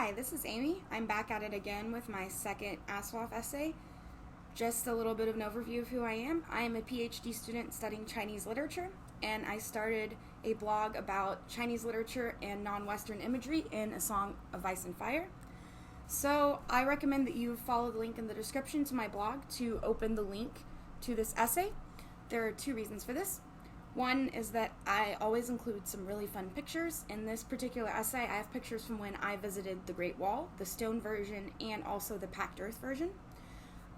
Hi, this is Amy. I'm back at it again with my second ASOIAF essay. Just a little bit of an overview of who I am. I am a PhD student studying Chinese literature, and I started a blog about Chinese literature and non-Western imagery in A Song of Ice and Fire. So I recommend that you follow the link in the description to my blog to open the link to this essay. There are two reasons for this. One is that I always include some really fun pictures. In this particular essay, I have pictures from when I visited the Great Wall, the stone version, and also the packed earth version.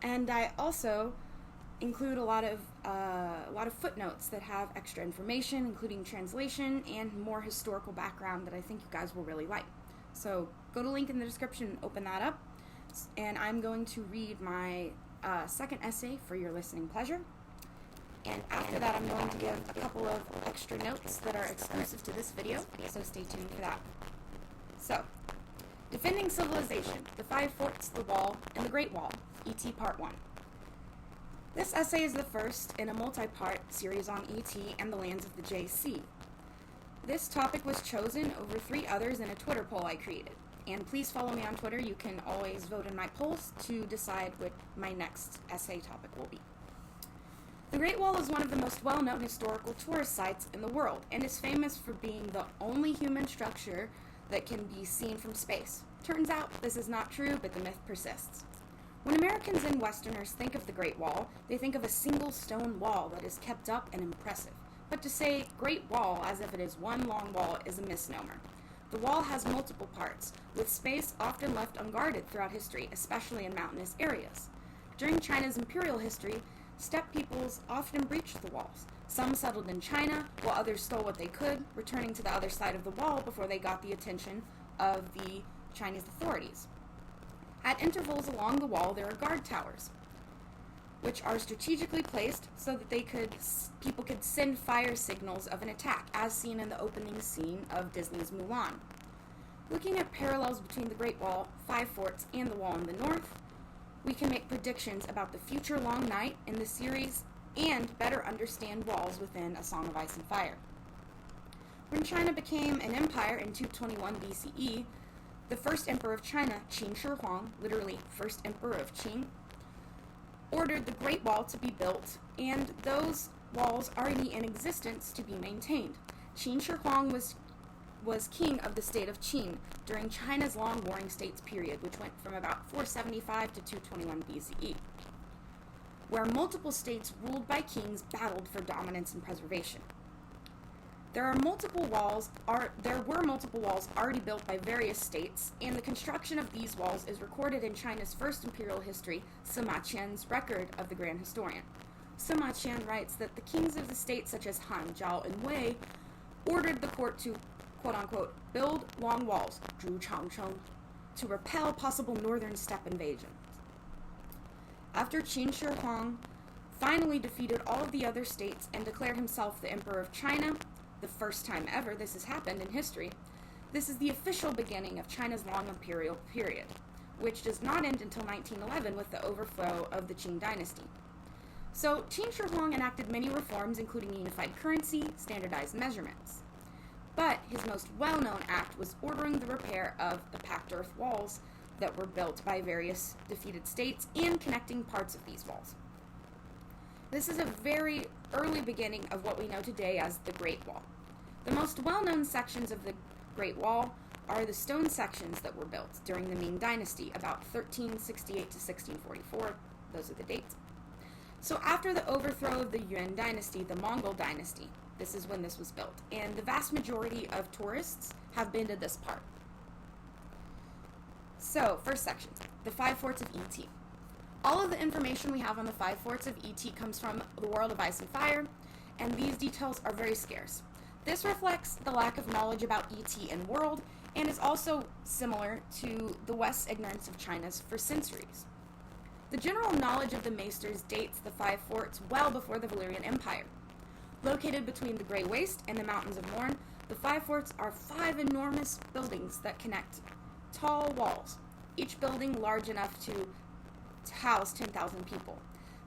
And I also include a lot of footnotes that have extra information, including translation and more historical background that I think you guys will really like. So go to the link in the description, open that up, and I'm going to read my second essay for your listening pleasure. And after that, I'm going to give a couple of extra notes that are exclusive to this video, so stay tuned for that. So, Defending Civilization, the Five Forts, the Wall, and the Great Wall, E.T. Part 1. This essay is the first in a multi-part series on E.T. and the lands of the J.C. This topic was chosen over 3 others in a Twitter poll I created. And please follow me on Twitter. You can always vote in my polls to decide what my next essay topic will be. The Great Wall is one of the most well-known historical tourist sites in the world and is famous for being the only human structure that can be seen from space. Turns out this is not true, but the myth persists. When Americans and Westerners think of the Great Wall, they think of a single stone wall that is kept up and impressive. But to say Great Wall as if it is one long wall is a misnomer. The wall has multiple parts, with space often left unguarded throughout history, especially in mountainous areas. During China's imperial history, steppe peoples often breached the walls. Some settled in China, while others stole what they could, returning to the other side of the wall before they got the attention of the Chinese authorities. At intervals along the wall, there are guard towers, which are strategically placed so that people could send fire signals of an attack, as seen in the opening scene of Disney's Mulan. Looking at parallels between the Great Wall, Five Forts, and the Wall in the north, we can make predictions about the future long night in the series and better understand walls within A Song of Ice and Fire. When China became an empire in 221 BCE, the first emperor of China, Qin Shi Huang, literally first emperor of Qing, ordered the Great Wall to be built and those walls already in existence to be maintained. Qin Shi Huang was king of the state of Qin during China's long warring states period, which went from about 475 to 221 BCE, where multiple states ruled by kings battled for dominance and preservation. There were multiple walls already built by various states, and the construction of these walls is recorded in China's first imperial history, Sima Qian's record of the Grand Historian. Sima Qian writes that the kings of the states such as Han, Zhao, and Wei ordered the court to quote-unquote, build long walls, zhu changcheng, to repel possible northern steppe invasions. After Qin Shi Huang finally defeated all of the other states and declared himself the Emperor of China, the first time ever this has happened in history, this is the official beginning of China's long imperial period, which does not end until 1911 with the overthrow of the Qing dynasty. So Qin Shi Huang enacted many reforms, including unified currency, standardized measurements. But his most well-known act was ordering the repair of the packed earth walls that were built by various defeated states and connecting parts of these walls. This is a very early beginning of what we know today as the Great Wall. The most well-known sections of the Great Wall are the stone sections that were built during the Ming Dynasty, about 1368 to 1644. Those are the dates. So after the overthrow of the Yuan Dynasty, the Mongol Dynasty, this is when this was built, and the vast majority of tourists have been to this part. So, first section, the Five Forts of E.T. All of the information we have on the Five Forts of E.T. comes from The World of Ice and Fire, and these details are very scarce. This reflects the lack of knowledge about E.T. and world, and is also similar to the West's ignorance of China's for centuries. The general knowledge of the Maesters dates the Five Forts well before the Valyrian Empire. Located between the Grey Waste and the Mountains of Morn, the Five Forts are 5 enormous buildings that connect tall walls, each building large enough to house 10,000 people.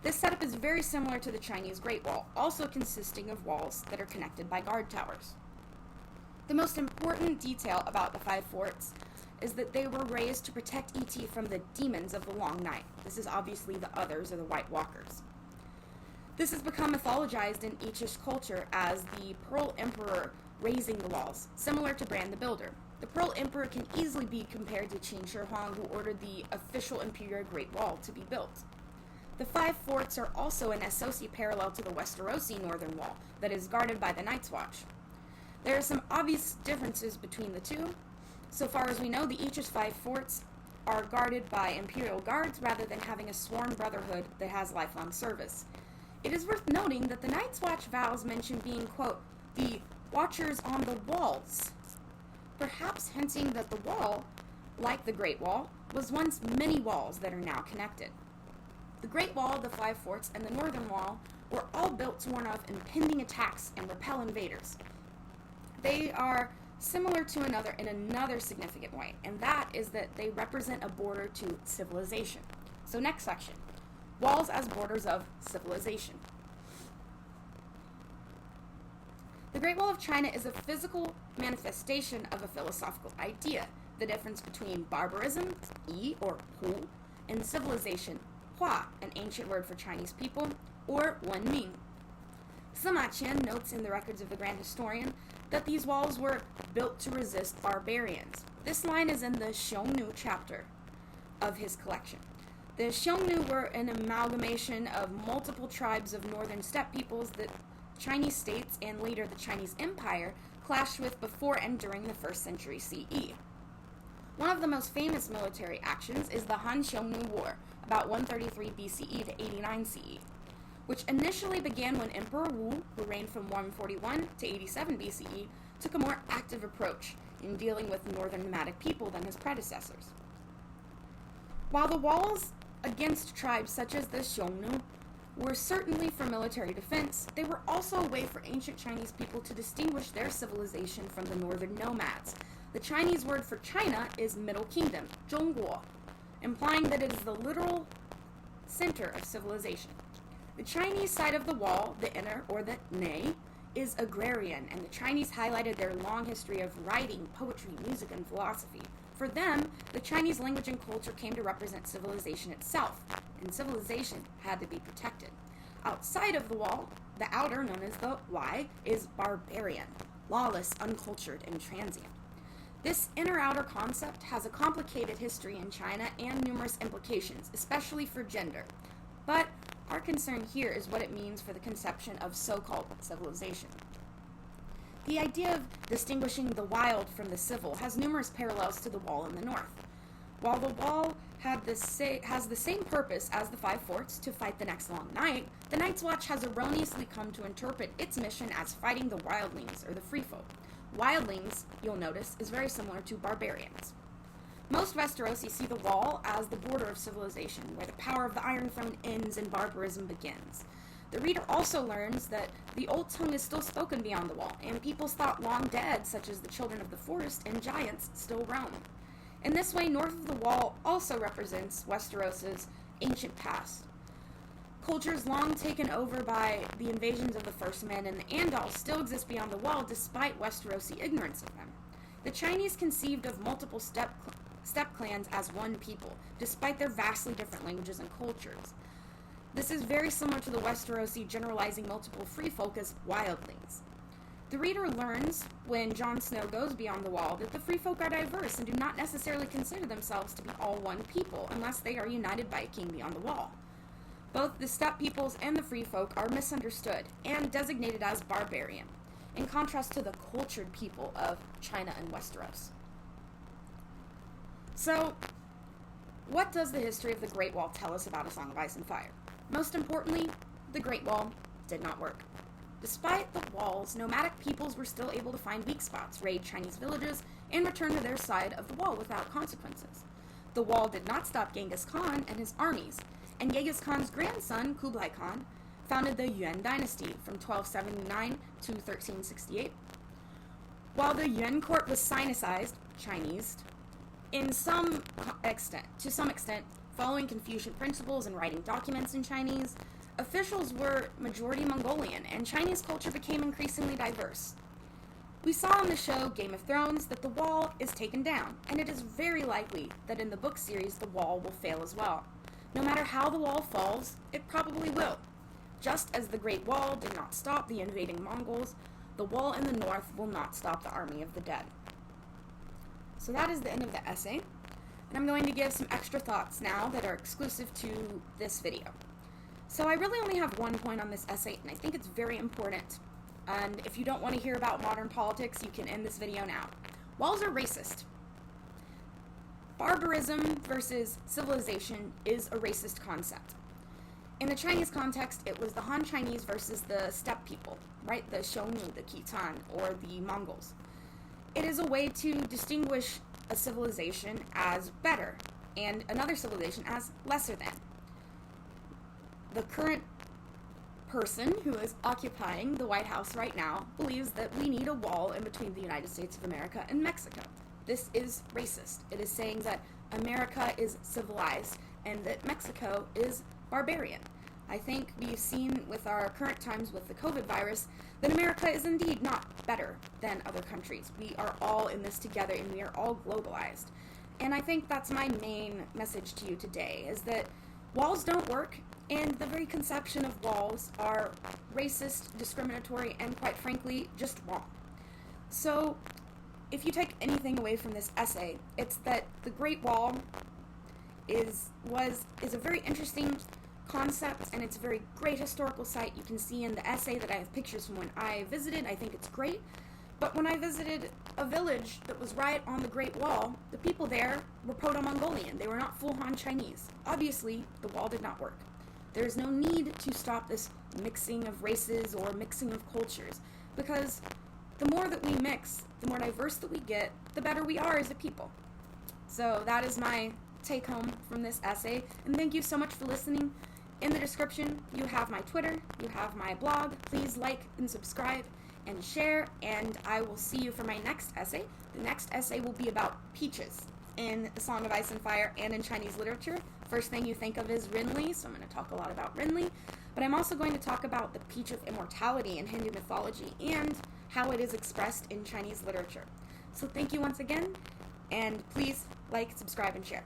This setup is very similar to the Chinese Great Wall, also consisting of walls that are connected by guard towers. The most important detail about the Five Forts is that they were raised to protect ET from the demons of the long night. This is obviously the others, or the White Walkers. This has become mythologized in Ichish culture as the Pearl Emperor raising the walls, similar to Bran the Builder. The Pearl Emperor can easily be compared to Qin Shi Huang, who ordered the official Imperial Great Wall to be built. The 5 forts are also an associate parallel to the Westerosi Northern Wall that is guarded by the Night's Watch. There are some obvious differences between the two. So far as we know, the Ichish 5 forts are guarded by Imperial guards rather than having a sworn brotherhood that has lifelong service. It is worth noting that the Night's Watch vows mention being, quote, the watchers on the walls, perhaps hinting that the wall, like the Great Wall, was once many walls that are now connected. The Great Wall, the 5 forts, and the Northern Wall were all built to warn off impending attacks and repel invaders. They are similar to another significant way, and that is that they represent a border to civilization. So next section, walls as borders of civilization. The Great Wall of China is a physical manifestation of a philosophical idea, the difference between barbarism, yi or hu, and civilization, hua, an ancient word for Chinese people, or wenming. Sima Qian notes in the records of the Grand Historian that these walls were built to resist barbarians. This line is in the Xiongnu chapter of his collection. The Xiongnu were an amalgamation of multiple tribes of northern steppe peoples that Chinese states and later the Chinese Empire clashed with before and during the 1st century CE. One of the most famous military actions is the Han-Xiongnu War, about 133 BCE to 89 CE, which initially began when Emperor Wu, who reigned from 141 to 87 BCE, took a more active approach in dealing with northern nomadic people than his predecessors. While the walls against tribes such as the Xiongnu were certainly for military defense, they were also a way for ancient Chinese people to distinguish their civilization from the northern nomads. The Chinese word for China is Middle Kingdom, Zhongguo, implying that it is the literal center of civilization. The Chinese side of the wall, the inner, or the nei, is agrarian, and the Chinese highlighted their long history of writing, poetry, music, and philosophy. For them, the Chinese language and culture came to represent civilization itself, and civilization had to be protected. Outside of the wall, the outer, known as the Wai, is barbarian, lawless, uncultured, and transient. This inner-outer concept has a complicated history in China and numerous implications, especially for gender. But our concern here is what it means for the conception of so-called civilization. The idea of distinguishing the wild from the civil has numerous parallels to the wall in the north. While the wall has the same purpose as the 5 forts, to fight the next long night, the Night's Watch has erroneously come to interpret its mission as fighting the wildlings, or the free folk. Wildlings, you'll notice, is very similar to barbarians. Most Westerosi see the wall as the border of civilization, where the power of the Iron Throne ends and barbarism begins. The reader also learns that the old tongue is still spoken beyond the wall, and peoples thought long dead, such as the children of the forest and giants, still roam. In this way, north of the wall also represents Westeros' ancient past. Cultures long taken over by the invasions of the First Men and the Andals still exist beyond the wall despite Westerosi ignorance of them. The Chinese conceived of multiple steppe clans as one people, despite their vastly different languages and cultures. This is very similar to the Westerosi generalizing multiple free folk as wildlings. The reader learns, when Jon Snow goes beyond the wall, that the free folk are diverse and do not necessarily consider themselves to be all one people unless they are united by a king beyond the wall. Both the steppe peoples and the free folk are misunderstood and designated as barbarian, in contrast to the cultured people of China and Westeros. So, what does the history of the Great Wall tell us about A Song of Ice and Fire? Most importantly, the Great Wall did not work. Despite the walls, nomadic peoples were still able to find weak spots, raid Chinese villages, and return to their side of the wall without consequences. The wall did not stop Genghis Khan and his armies, and Genghis Khan's grandson, Kublai Khan, founded the Yuan dynasty from 1279 to 1368. While the Yuan court was Sinicized, Chinese, to some extent, following Confucian principles and writing documents in Chinese, officials were majority Mongolian, and Chinese culture became increasingly diverse. We saw on the show Game of Thrones that the wall is taken down, and it is very likely that in the book series the wall will fail as well. No matter how the wall falls, it probably will. Just as the Great Wall did not stop the invading Mongols, the wall in the north will not stop the army of the dead. So that is the end of the essay, and I'm going to give some extra thoughts now that are exclusive to this video. So I really only have one point on this essay, and I think it's very important. And if you don't want to hear about modern politics, you can end this video now. Walls are racist. Barbarism versus civilization is a racist concept. In the Chinese context, it was the Han Chinese versus the steppe people, right? The Xiongnu, the Khitan, or the Mongols. It is a way to distinguish a civilization as better and another civilization as lesser than. The current person who is occupying the White House right now believes that we need a wall in between the United States of America and Mexico. This is racist. It is saying that America is civilized and that Mexico is barbarian. I think we've seen with our current times with the COVID virus that America is indeed not better than other countries. We are all in this together and we are all globalized. And I think that's my main message to you today, is that walls don't work, and the very conception of walls are racist, discriminatory, and quite frankly, just wrong. So, if you take anything away from this essay, it's that the Great Wall is a very interesting concept, and it's a very great historical site. You can see in the essay that I have pictures from when I visited. I think it's great. But when I visited a village that was right on the Great Wall, the people there were Proto-Mongolian. They were not full Han Chinese. Obviously, the wall did not work. There is no need to stop this mixing of races or mixing of cultures, because the more that we mix, the more diverse that we get, the better we are as a people. So that is my take home from this essay, and thank you so much for listening. In the description, you have my Twitter, you have my blog. Please like and subscribe and share, and I will see you for my next essay. The next essay will be about peaches in The Song of Ice and Fire and in Chinese literature. First thing you think of is Rinli, so I'm going to talk a lot about Rinli, but I'm also going to talk about the peach of immortality in Hindu mythology and how it is expressed in Chinese literature. So thank you once again, and please like, subscribe, and share.